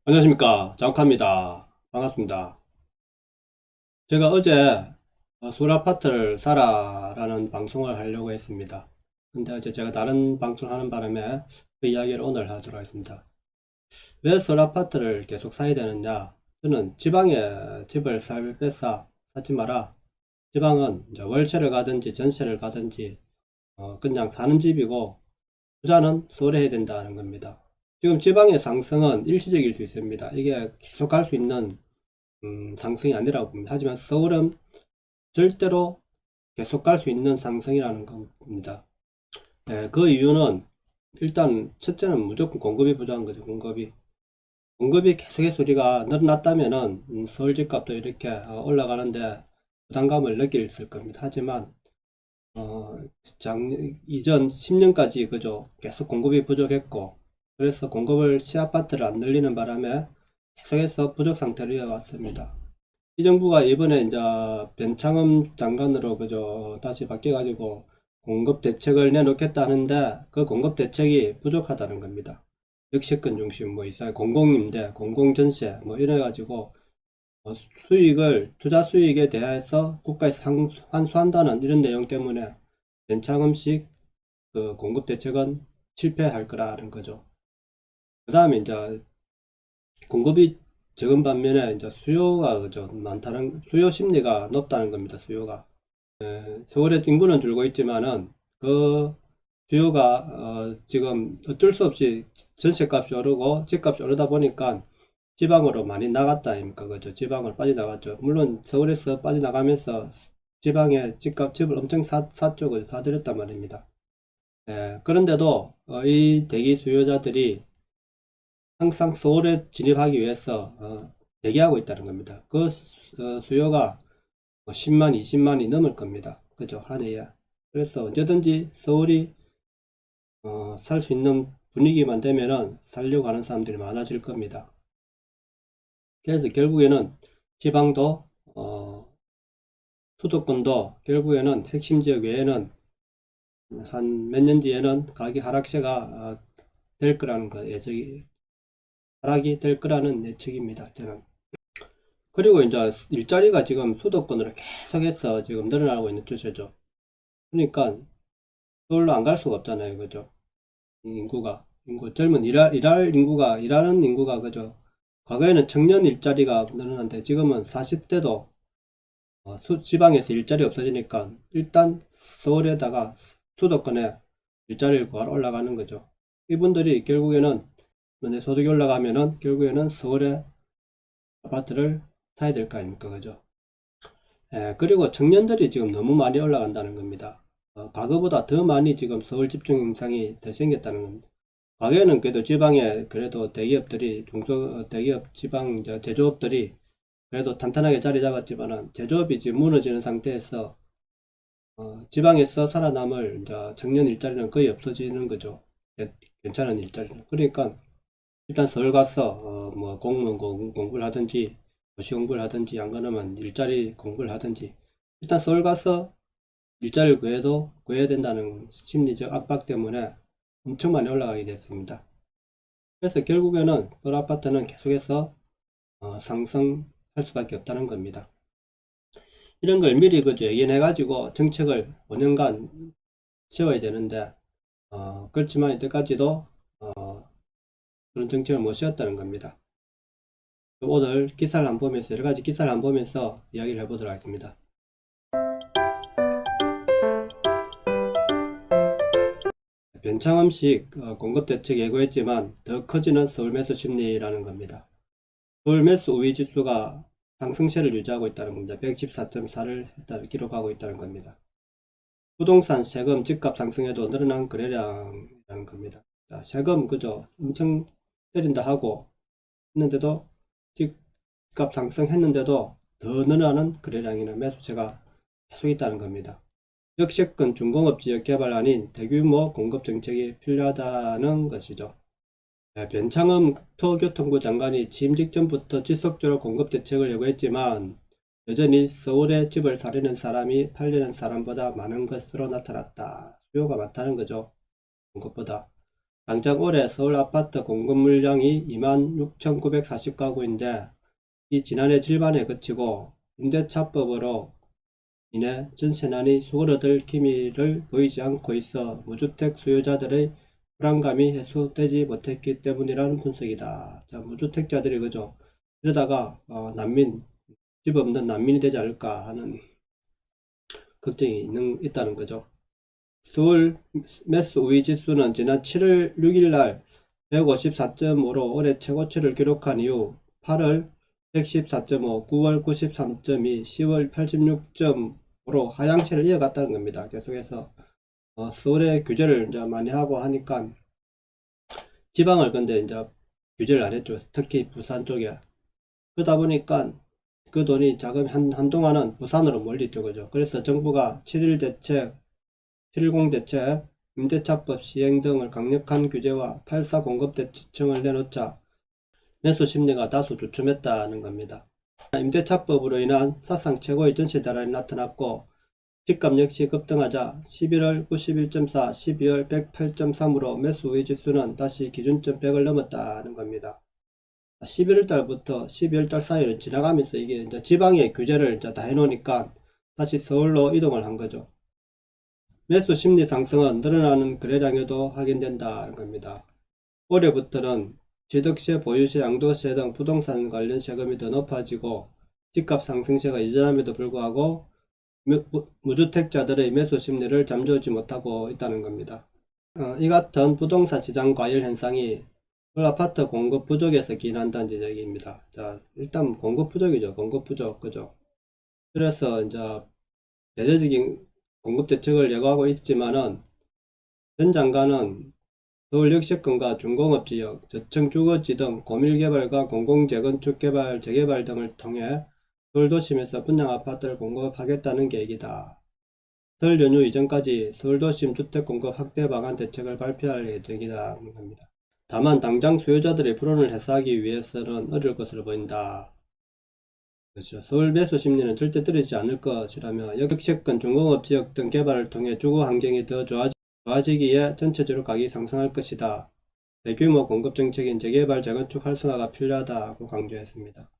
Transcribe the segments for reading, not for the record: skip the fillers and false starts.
안녕하십니까, 장카입니다. 반갑습니다. 제가 어제 솔아파트를 사라라는 방송을 하려고 했습니다. 근데 어제 제가 다른 방송을 하는 바람에 그 이야기를 오늘 하도록 하겠습니다. 왜 솔아파트를 계속 사야 되느냐? 저는 지방에 집을 살 뺏사 사지 마라. 지방은 이제 월세를 가든지 전세를 가든지 그냥 사는 집이고, 투자는 서울에 해야 된다는 겁니다. 지금 지방의 상승은 일시적일 수 있습니다. 이게 계속 갈 수 있는 상승이 아니라고 봅니다. 하지만 서울은 절대로 계속 갈 수 있는 상승이라는 겁니다. 그 이유는 일단 첫째는 무조건 공급이 부족한 거죠. 공급이 계속해서 우리가 늘어났다면은 서울 집값도 이렇게 올라가는데 부담감을 느낄 겁니다. 하지만 어, 이전 10년까지 그죠, 계속 공급이 부족했고, 그래서 공급을 시아파트를 안 늘리는 바람에 계속해서 부족 상태로 이어왔습니다. 이 정부가 이번에 이제 변창흠 장관으로 그저 다시 바뀌어가지고 공급 대책을 내놓겠다는데, 그 공급 대책이 부족하다는 겁니다. 역세권 중심 뭐 이상 공공임대, 공공전세 뭐 이래가지고 수익을, 투자 수익에 대해서 국가에서 환수한다는 이런 내용 때문에 변창흠식 그 공급 대책은 실패할 거라는 거죠. 그 다음에 이제 공급이 적은 반면에 이제 수요가 그죠, 많다는, 수요 심리가 높다는 겁니다. 수요가 서울의 인구는 줄고 있지만은 그 수요가 지금 어쩔 수 없이 전세값이 오르고 집값이 오르다 보니까 지방으로 많이 나갔다 아닙니까? 그죠? 지방으로 빠져나갔죠. 물론 서울에서 빠져나가면서 지방에 집을 엄청 샀죠. 그죠? 사들였단 말입니다. 그런데도 이 대기 수요자들이 항상 서울에 진입하기 위해서 대기하고 있다는 겁니다. 그 수요가 10만, 20만이 넘을 겁니다. 그죠? 한 해에. 그래서 언제든지 서울이 살 수 있는 분위기만 되면은 살려고 하는 사람들이 많아질 겁니다. 그래서 결국에는 지방도 수도권도 결국에는 핵심 지역 외에는 한 몇 년 뒤에는 가격 하락세가 될 거라는 거 예측이, 하락이 될 거라는 예측입니다. 저는. 그리고 이제 일자리가 지금 수도권으로 계속해서 지금 늘어나고 있는 추세죠. 그러니까 서울로 안 갈 수가 없잖아요. 그죠? 젊은 일하는 인구가, 그죠? 과거에는 청년 일자리가 늘어났는데 지금은 40대도 지방에서 일자리 없어지니까 일단 서울에다가 수도권에 일자리를 구하러 올라가는 거죠. 이분들이 결국에는 내 소득이 올라가면은 결국에는 서울에 아파트를 사야 될 거 아닙니까? 그죠? 그리고 청년들이 지금 너무 많이 올라간다는 겁니다. 과거보다 더 많이 지금 서울 집중 현상이 더 생겼다는 겁니다. 과거에는 그래도 지방에 그래도 대기업들이 대기업 지방 제조업들이 그래도 탄탄하게 자리 잡았지만은 제조업이 지금 무너지는 상태에서 지방에서 살아남을 이제 청년 일자리는 거의 없어지는 거죠. 괜찮은 일자리는. 그러니까 일단 서울 가서 뭐 공무원 공부를 하든지 도시 공부를 하든지 안 그러면 일자리 공부를 하든지 일단 서울 가서 일자리를 구해야 된다는 심리적 압박 때문에 엄청 많이 올라가게 됐습니다. 그래서 결국에는 서울 아파트는 계속해서 상승할 수밖에 없다는 겁니다. 이런 걸 미리 그저 예견해 가지고 정책을 5년간 세워야 되는데 그렇지만 이때까지도 그런 정책을 못 세웠다는 겁니다. 오늘 기사를 한번 보면서, 여러 가지 기사를 한번 보면서 이야기를 해보도록 하겠습니다. 변창흠식 공급 대책 예고했지만 더 커지는 서울 매수 심리라는 겁니다. 서울 매수 우위 지수가 상승세를 유지하고 있다는 겁니다. 114.4를 기록하고 있다는 겁니다. 부동산 세금 집값 상승에도 늘어난 거래량이라는 겁니다. 자, 세금 그죠? 엄청 때린다 하고 했는데도, 집값 상승했는데도 더 늘어나는 거래량이나 매수세가 계속 있다는 겁니다. 역세권 중공업 지역 개발안인 대규모 공급 정책이 필요하다는 것이죠. 변창흠 터교통부 장관이 취임 직전부터 지속적으로 공급 대책을 예고했지만 여전히 서울에 집을 사려는 사람이 팔려는 사람보다 많은 것으로 나타났다. 수요가 많다는 거죠. 공급보다. 당장 올해 서울 아파트 공급 물량이 26,940가구인데 이 지난해 질반에 그치고 임대차법으로 인해 전세난이 수그러들 기미를 보이지 않고 있어 무주택 수요자들의 불안감이 해소되지 못했기 때문이라는 분석이다. 자, 무주택자들이 그죠? 이러다가 집 없는 난민이 되지 않을까 하는 걱정이 있다는 거죠. 서울 매수 우위 지수는 지난 7월 6일 날 154.5로 올해 최고치를 기록한 이후 8월 114.5, 9월 93.2, 10월 86.5로 하향세를 이어갔다는 겁니다. 계속해서 서울에 규제를 이제 많이 하고 하니까 지방을 근데 이제 규제를 안 했죠. 특히 부산 쪽에. 그러다 보니까 그 돈이 자금이 한동안은 부산으로 몰리죠. 그죠? 그래서 정부가 7.1 대책, 7.10 대책, 임대차법 시행 등을 강력한 규제와 8.4 공급 대책을 내놓자 매수 심리가 다소 주춤했다는 겁니다. 임대차법으로 인한 사상 최고의 전세 대란이 나타났고 집값 역시 급등하자 11월 91.4, 12월 108.3으로 매수 우위 지수는 다시 기준점 100을 넘었다는 겁니다. 11월 달부터 12월 달 사이를 지나가면서 이게 이제 지방의 규제를 이제 다 해놓으니까 다시 서울로 이동을 한 거죠. 매수 심리 상승은 늘어나는 거래량에도 확인된다는 겁니다. 올해부터는 취득세, 보유세, 양도세 등 부동산 관련 세금이 더 높아지고 집값 상승세가 여전함에도 불구하고 무주택자들의 매수 심리를 잠재우지 못하고 있다는 겁니다. 이 같은 부동산 시장 과열 현상이 아파트 공급 부족에서 기인한다는 지적입니다. 자, 일단 공급 부족이죠. 공급 부족, 그죠? 그래서 이제 대대적인 공급 대책을 예고하고 있지만은 전 장관은 서울 역세권과 중공업지역, 저층 주거지 등 고밀개발과 공공재건축 개발, 재개발 등을 통해 서울 도심에서 분양 아파트를 공급하겠다는 계획이다. 설 연휴 이전까지 서울 도심 주택 공급 확대 방안 대책을 발표할 예정이라는 겁니다. 다만 당장 수요자들의 불안을 해소하기 위해서는 어려울 것으로 보인다. 그렇죠. 서울 매수 심리는 절대 떨어지지 않을 것이라며 역세권, 중공업지역 등 개발을 통해 주거 환경이 더 좋아지기에 전체적으로 가격이 상승할 것이다. 대규모 공급 정책인 재개발, 재건축 활성화가 필요하다고 강조했습니다.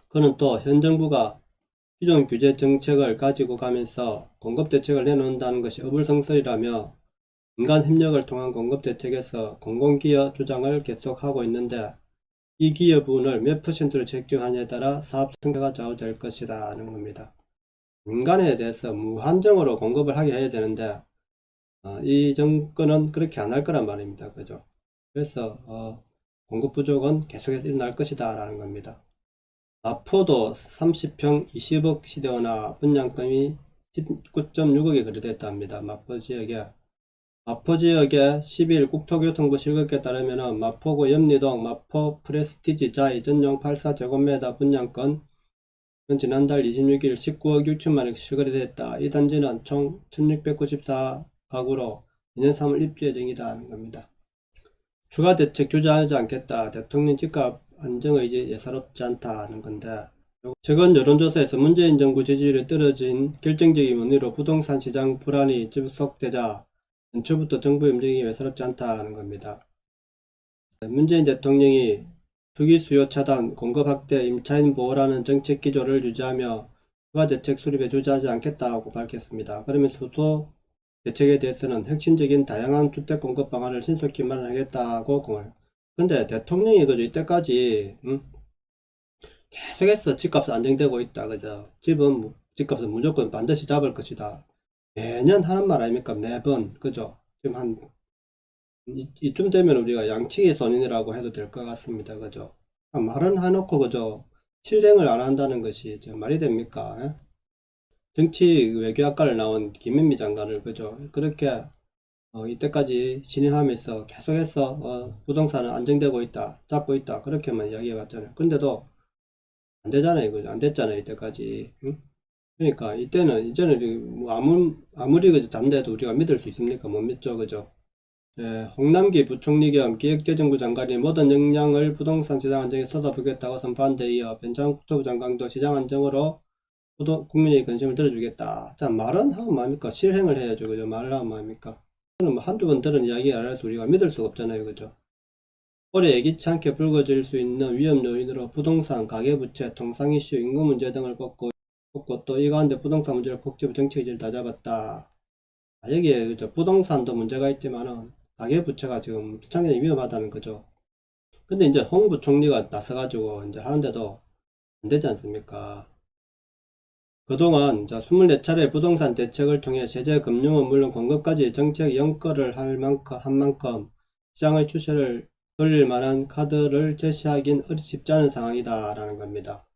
그는 또 현 정부가 기존 규제 정책을 가지고 가면서 공급 대책을 내놓는다는 것이 어불성설이라며 민간 협력을 통한 공급 대책에서 공공기여 주장을 계속하고 있는데 이 기여분을 몇 퍼센트로 책정하냐에 따라 사업 성과가 좌우될 것이다 는 겁니다. 민간에 대해서 무한정으로 공급을 하게 해야 되는데 이 정권은 그렇게 안 할 거란 말입니다. 그죠? 그래서 공급 부족은 계속해서 일어날 것이다 라는 겁니다. 마포도 30평 20억 시대원화 분양금이 19.6억에 거래됐다 합니다. 마포 지역에 10일 국토교통부 실급에 따르면 마포구 염리동 마포 프레스티지 자이 전용 84제곱미터 분양권 지난달 26일 19억 6천만원에 실거래됐다. 이 단지는 총 1694가구로 내년 3월 입주 예정이다 하는 겁니다. 추가 대책 주저하지 않겠다. 대통령 집값 안정의지 예사롭지 않다 하는 건데 최근 여론조사에서 문재인 정부 지지율이 떨어진 결정적인 원인으로 부동산 시장 불안이 지속되자 연초부터 정부의 움직임이 예사롭지 않다 하는 겁니다. 문재인 대통령이 투기 수요 차단, 공급 확대, 임차인 보호라는 정책 기조를 유지하며 추가 대책 수립에 주저하지 않겠다고 밝혔습니다. 그러면서도 대책에 대해서는 혁신적인 다양한 주택 공급 방안을 신속히 마련하겠다고 공언. 근데 대통령이 그저 이때까지 계속해서 집값은 안정되고 있다. 그죠? 집값은 무조건 반드시 잡을 것이다. 매년 하는 말 아닙니까? 매번. 그죠? 지금 이쯤 되면 우리가 양치기 선인이라고 해도 될 것 같습니다. 그죠? 말은 해놓고 그죠? 실행을 안 한다는 것이 말이 됩니까? 예? 정치 외교학과를 나온 김현미 장관을 그죠? 그렇게 이때까지 신임하면서 계속해서 부동산은 안정되고 있다, 잡고 있다 그렇게만 이야기해 왔잖아요. 근데도 안 되잖아요. 그죠? 안 됐잖아요. 이때까지. 응? 그러니까 이제는 뭐 아무리 그저 잠대도 우리가 믿을 수 있습니까? 못 믿죠. 그죠? 예, 홍남기 부총리 겸 기획재정부 장관이 모든 역량을 부동산 시장 안정에 쏟아부겠다고 선포한 데 이어 변창흠 국토부 장관도 시장 안정으로 국민의 관심을 들어주겠다. 자, 말은 하면 뭐합니까? 실행을 해야죠. 그죠? 말을 하면 뭐합니까? 뭐 한두 번 들은 이야기 알아서 우리가 믿을 수가 없잖아요. 그죠? 올해 예기치 않게 불거질 수 있는 위험 요인으로 부동산, 가계부채, 통상 이슈, 인구 문제 등을 꼽고 또 이 가운데 부동산 문제를 복잡 정책의지를 다 잡았다. 여기에 그죠? 부동산도 문제가 있지만은 가계부채가 지금 상당히 위험하다는 거죠. 근데 이제 홍 부총리가 나서가지고 이제 하는데도 안 되지 않습니까? 그동안 24차례 부동산 대책을 통해 세제, 금융은 물론 공급까지 정책 연결을 한 만큼 시장의 추세를 돌릴 만한 카드를 제시하긴 쉽지 않은 상황이다라는 겁니다.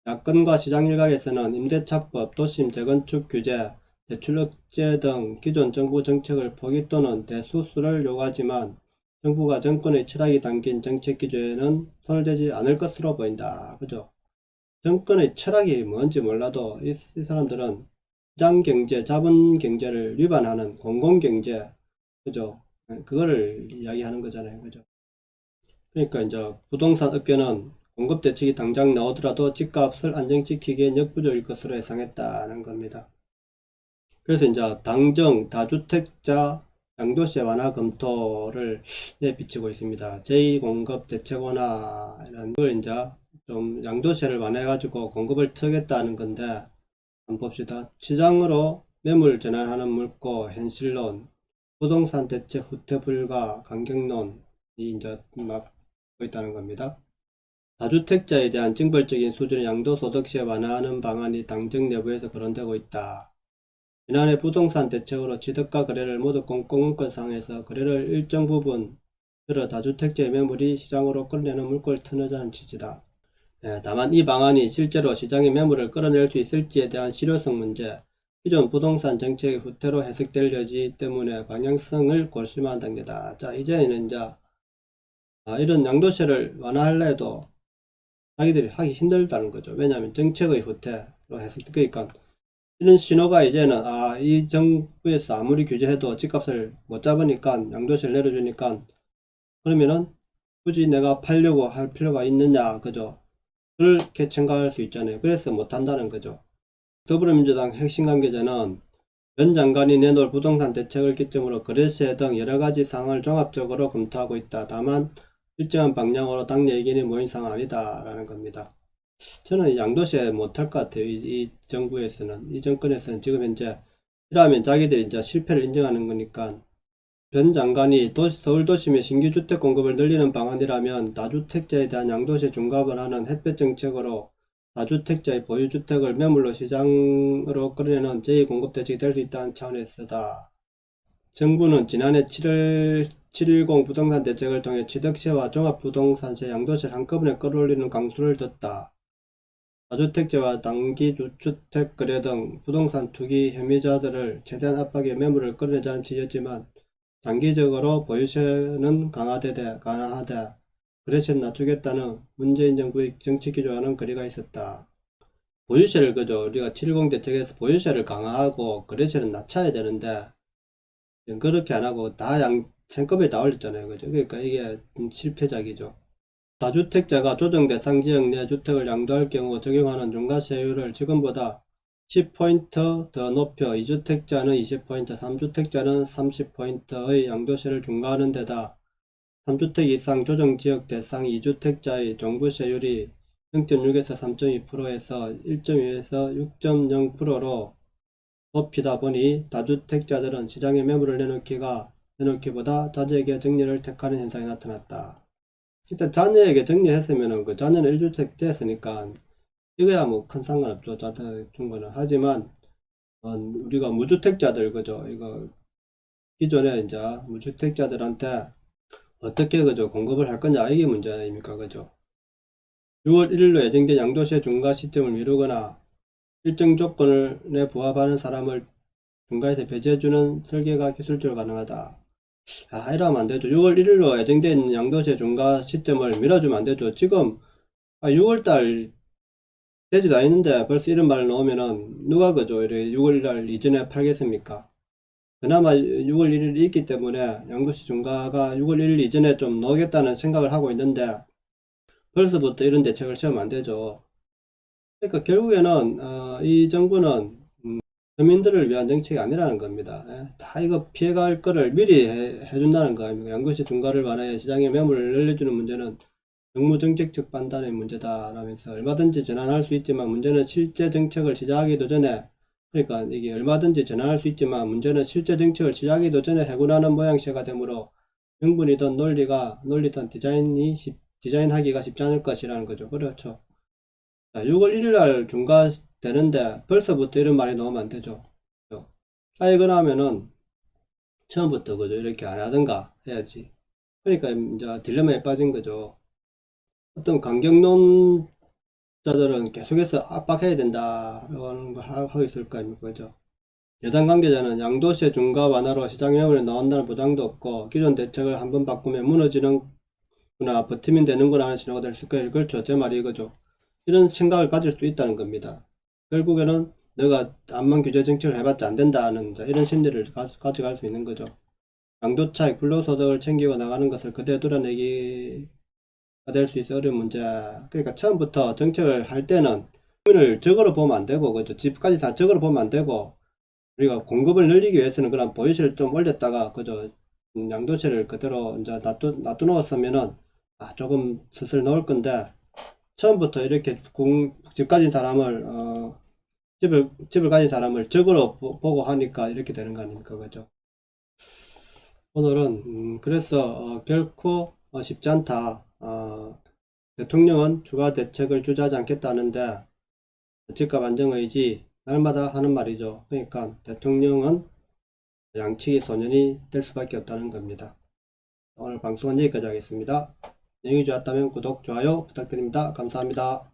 야권과 시장 일각에서는 임대차법, 도심 재건축 규제, 대출 억제 등 기존 정부 정책을 포기 또는 대수술을 요구하지만 정부가 정권의 철학이 담긴 정책 기조에는 손을 대지 않을 것으로 보인다. 그죠? 정권의 철학이 뭔지 몰라도 이 사람들은 시장경제, 자본경제를 위반하는 공공경제, 그죠? 그거를 이야기하는 거잖아요. 그죠? 그러니까 이제 부동산 업계는 공급 대책이 당장 나오더라도 집값을 안정시키기엔 역부족일 것으로 예상했다는 겁니다. 그래서 이제 당정 다주택자 양도세 완화 검토를 내비치고 있습니다. 제2공급 대책 완화라는 걸 이제 좀 양도세를 완화해가지고 공급을 트겠다는 건데, 한번 봅시다. 시장으로 매물 전환하는 물고, 현실론, 부동산 대책 후퇴 불가, 강경론이 이제 막 있다는 겁니다. 다주택자에 대한 징벌적인 수준의 양도소득세 완화하는 방안이 당정 내부에서 거론되고 있다. 지난해 부동산 대책으로 취득과 거래를 모두 공공권상에서 거래를 일정 부분 들어 다주택자의 매물이 시장으로 끌어내는 물꼬를 터내자는 취지다. 다만 이 방안이 실제로 시장의 매물을 끌어낼 수 있을지에 대한 실효성 문제, 기존 부동산 정책의 후퇴로 해석될 여지 때문에 방향성을 고심한 단계다. 자, 이제는 이런 양도세를 완화하려 해도 자기들이 하기 힘들다는 거죠. 왜냐하면 정책의 후퇴로 해석되니까 이런 신호가 이제는 이 정부에서 아무리 규제해도 집값을 못 잡으니까 양도세를 내려주니까 그러면은 굳이 내가 팔려고 할 필요가 있느냐, 그죠? 그렇게 생각할 수 있잖아요. 그래서 못한다는 거죠. 더불어민주당 핵심 관계자는 현 장관이 내놓을 부동산 대책을 기점으로 거래세 등 여러가지 사항을 종합적으로 검토하고 있다. 다만 일정한 방향으로 당내 의견이 모인 상황 아니다 라는 겁니다. 저는 양도세 못할 것 같아요. 이 정부에서는, 이 정권에서는 지금 현재 이러면 자기들이 이제 실패를 인정하는 거니까, 변 장관이 서울도심의 신규 주택 공급을 늘리는 방안이라면 다주택자에 대한 양도세 중과을 하는 햇볕 정책으로 다주택자의 보유주택을 매물로 시장으로 끌어내는 제2공급 대책이 될 수 있다는 차원에서다. 정부는 지난해 710 부동산 대책을 통해 취득세와 종합부동산세 양도세를 한꺼번에 끌어올리는 강수를 뒀다. 다주택자와 단기주택 거래 등 부동산 투기 혐의자들을 최대한 압박해 매물을 끌어내자는 취지였지만 장기적으로 보유세는 강화하되 거래세를 낮추겠다는 문재인 정부의 정치 기조와는 거리가 있었다. 보유세를 그죠? 우리가 710 대책에서 보유세를 강화하고 거래세를 낮춰야 되는데 그렇게 안 하고 다 생급에 다 올렸잖아요. 그죠? 그러니까 이게 실패작이죠. 다주택자가 조정 대상 지역 내 주택을 양도할 경우 적용하는 중과세율을 지금보다 10포인트 더 높여 2주택자는 20포인트, 3주택자는 30포인트의 양도세를 중과하는 데다 3주택 이상 조정지역 대상 2주택자의 종부세율이 0.6에서 3.2%에서 1.2에서 6.0%로 높이다 보니 다주택자들은 시장에 매물을 내놓기보다 자재에게 정리를 택하는 현상이 나타났다. 일단 자녀에게 정리했으면은 그 자녀는 1주택 됐으니까 이거야 뭐 큰 상관없죠. 자녀 준 거는. 하지만 우리가 무주택자들 그죠? 이거 기존에 이제 무주택자들한테 어떻게 그죠? 공급을 할 거냐 이게 문제 아닙니까? 그죠? 6월 1일로 예정된 양도세 중과 시점을 미루거나 일정 조건에 부합하는 사람을 중과에서 배제해주는 설계가 기술적으로 가능하다. 이러면 안 되죠. 6월 1일로 예정된 양도세 중과 시점을 밀어주면 안 되죠. 지금 6월달 되지도 않았는데 벌써 이런 말을 넣으면은 누가 그죠? 6월달 이전에 팔겠습니까? 그나마 6월 1일이 있기 때문에 양도세 중과가 6월 1일 이전에 좀 넣겠다는 생각을 하고 있는데 벌써부터 이런 대책을 세우면 안 되죠. 그러니까 결국에는 이 정부는 서민들을 위한 정책이 아니라는 겁니다. 예, 다 이거 피해갈 거를 미리 해준다는 거 아닙니까? 양도세 중과를 완화해 시장의 매물을 늘려주는 문제는 정무 정책적 판단의 문제다라면서 얼마든지 전환할 수 있지만 문제는 실제 정책을 시작하기도 전에, 그러니까 이게 얼마든지 전환할 수 있지만 문제는 실제 정책을 시작하기도 전에 해고나는 모양새가 되므로 명분이든 논리든 디자인하기가 쉽지 않을 것이라는 거죠. 그렇죠. 자, 6월 1일 날 중과되는데 벌써부터 이런 말이 나오면 안 되죠. 하거나 하면은 처음부터 그죠, 이렇게 안 하든가 해야지. 그러니까 이제 딜레마에 빠진 거죠. 어떤 강경론자들은 계속해서 압박해야 된다라고 하는 걸 하고 있을 거 아닙니까? 그죠? 여당 관계자는 양도세 중과 완화로 시장 매물에 나온다는 보장도 없고 기존 대책을 한번 바꾸면 무너지는구나, 버티면 되는구나 하는 신호가 될 수 있고, 그렇죠. 제 말이 이거죠. 이런 생각을 가질 수 있다는 겁니다. 결국에는 내가 암만 규제 정책을 해봤자 안 된다는 이런 심리를 가져갈 수 있는 거죠. 양도차익, 불로소득을 챙기고 나가는 것을 그대로 드러내기가 될 수 있어 어려운 문제. 그러니까 처음부터 정책을 할 때는 국민을 적으로 보면 안 되고, 그죠? 집까지 다 적으로 보면 안 되고, 우리가 공급을 늘리기 위해서는 그런 보이시를 좀 올렸다가, 그죠? 양도세를 그대로 이제 놔두었으면은, 조금 슬슬 넣을 건데, 처음부터 이렇게 집 가진 사람을, 집을 가진 사람을 적으로 보고 하니까 이렇게 되는 거 아닙니까? 그죠? 오늘은, 그래서, 결코 쉽지 않다. 대통령은 추가 대책을 주저하지 않겠다는데, 집값 안정 의지, 날마다 하는 말이죠. 그러니까 대통령은 양치기 소년이 될 수밖에 없다는 겁니다. 오늘 방송은 여기까지 하겠습니다. 내용이 좋았다면 구독, 좋아요 부탁드립니다. 감사합니다.